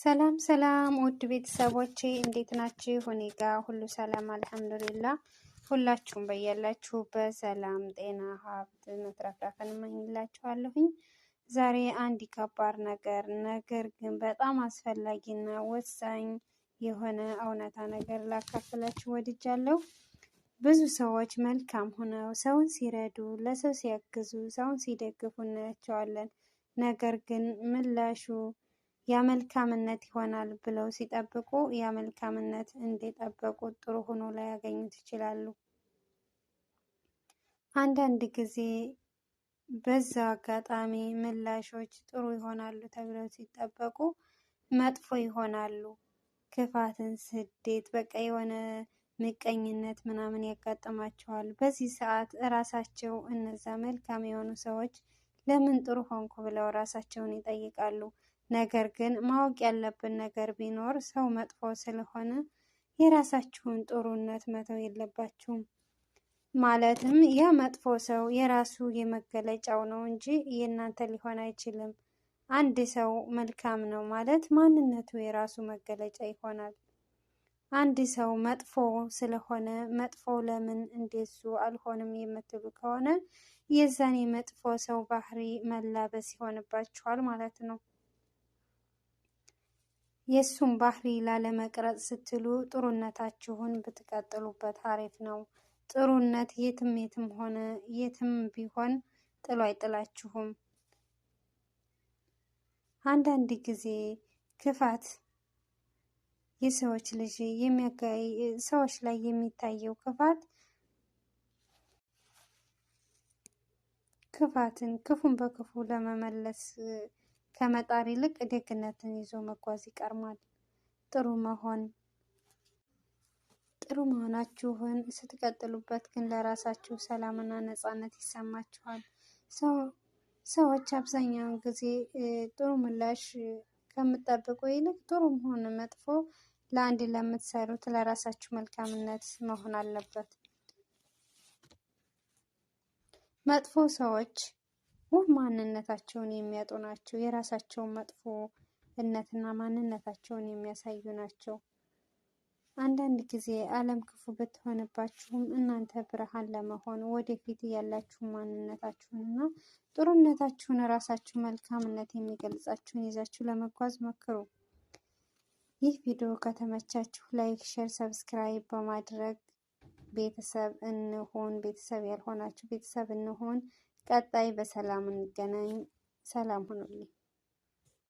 ሰላም ሰላም ውድ ቤተሰቦቼ እንዴት ናችሁ? እኔ ጋር ሁሉ ሰላም አልሐምዱሊላ። ሁላችሁም በያላችሁበት ሰላም፣ ጤና፣ ሀብት መትረፍረፍን እመኝላችኋለሁኝ። ዛሬ አንድ ከባድ ነገር ግን በጣም አስፈላጊና ወሳኝ የሆነ እውነታ ነገር ላካፍላችሁ ወድጃለሁ። ብዙ ሰዎች መልካም ሆነው ሰውን ሲረዱ፣ ለሰው ሲያግዙ፣ ሰውን ሲደግፉ እናያቸዋለን። ነገር ግን ምላሹ ያመልካምነት ይሆናል ብለው ሲጠብቁ ያመልካምነት እንደጠበቁት ጥሩ ሆኖ ላያገኙት ይችላሉ። አንዳንድ ጊዜ በዛው አጋጣሚ ምላሾች ጥሩ ይሆናሉ ተብለው ሲጠበቁ መጥፎ ይሆናሉ። ክፋትን፣ ስዴት፣ በቃ የሆነ ምቀኝነት ምናምን ያጋጥማቸዋል። በዚህ ሰዓት እራሳቸው እነዛ መልካም የሆኑ ሰዎች ለምን ጥሩ ሆንኩ ብለው ራሳቸውን ይጠይቃሉ። ነገር ግን ማወቅ ያለብን ነገር ቢኖር ሰው መጥፎ ስለሆነ የራሳችሁን ጥሩነት መተው የለባችሁም። ማለትም ያ መጥፎ ሰው የራሱ የመገለጫው ነው እንጂ የእናንተ ሊሆን አይችልም። አንድ ሰው መልካም ነው ማለት ማንነቱ የራሱ መገለጫ ይሆናል። አንድ ሰው መጥፎ ስለሆነ መጥፎ ለምን እንደሱ አልሆንም የምትሉ ከሆነ የዛን የመጥፎ ሰው ባህሪ መላበስ ይሆንባችኋል ማለት ነው። የእሱን ባህሪ ላለመቅረጽ ስትሉ ጥሩነታችሁን ብትቀጥሉበት አሪፍ ነው። ጥሩነት የትም ሆነ የትም ቢሆን ጥሎ አይጥላችሁም። አንዳንድ ጊዜ ክፋት የሰዎች ልጅ ሰዎች ላይ የሚታየው ክፉን በክፉ ለመመለስ ከመጣር ይልቅ ደግነትን ይዞ መጓዝ ይቀርማል። ጥሩ መሆናችሁን ስትቀጥሉበት ግን ለራሳችሁ ሰላምና ነፃነት ይሰማችኋል። ሰዎች አብዛኛውን ጊዜ ጥሩ ምላሽ ከምትጠብቁ ይልቅ ጥሩም ሆነ መጥፎ ለአንድ ለምትሰሩት ለራሳችሁ መልካምነት መሆን አለበት። መጥፎ ሰዎች ውብ ማንነታቸውን የሚያጡ ናቸው። የራሳቸውን መጥፎነትና ማንነታቸውን የሚያሳዩ ናቸው። አንዳንድ ጊዜ ዓለም ክፉ ብትሆንባችሁም እናንተ ብርሃን ለመሆን ወደፊት ያላችሁ ማንነታችሁንና ጥሩነታችሁን ራሳችሁ መልካምነት የሚገልጻችሁን ይዛችሁ ለመጓዝ ሞክሩ። ይህ ቪዲዮ ከተመቻችሁ ላይክ፣ ሼር፣ ሰብስክራይብ በማድረግ ቤተሰብ እንሆን። ቤተሰብ ያልሆናችሁ ቤተሰብ እንሆን። ቀጣይ በሰላም እንገናኝ። ሰላም ሁኑልኝ።